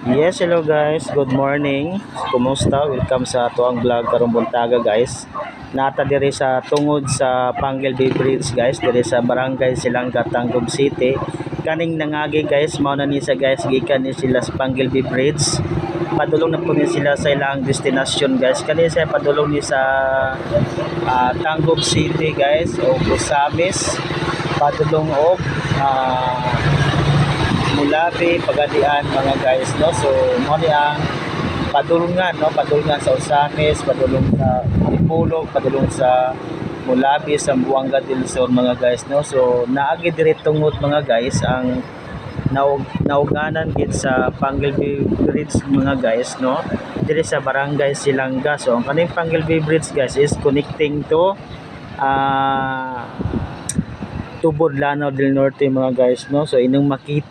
Yes, hello guys. Good morning. Kumusta? Welcome sa tuang vlog karong buntaga guys. Nata diri sa tungod sa Pangelby Bridge guys, diri sa Barangay Silangga, Tangub City. Kaning nangagi guys, mao na ni sa guys gikan ni sila sa Pangelby Bridge. Padulong na po ni sila sa ilang destination guys. Kani sa padulong ni sa Tangub City guys o Busamis. Padulong og Mulabi, Pagadian mga guys no. So mo ni ang padulungan no, padulungan sa Usamis, padulong sa Tipulog, padulong sa Mulabi, sa Buanga del Sur mga guys no. So naagi diri tungod mga guys ang nauganan gid sa Pangelby Bridge mga guys no, diri sa Barangay Silangga. So ang kaning Pangelby Bridge guys is connecting to Tubod, Lanao del Norte mga guys no. So inyong makita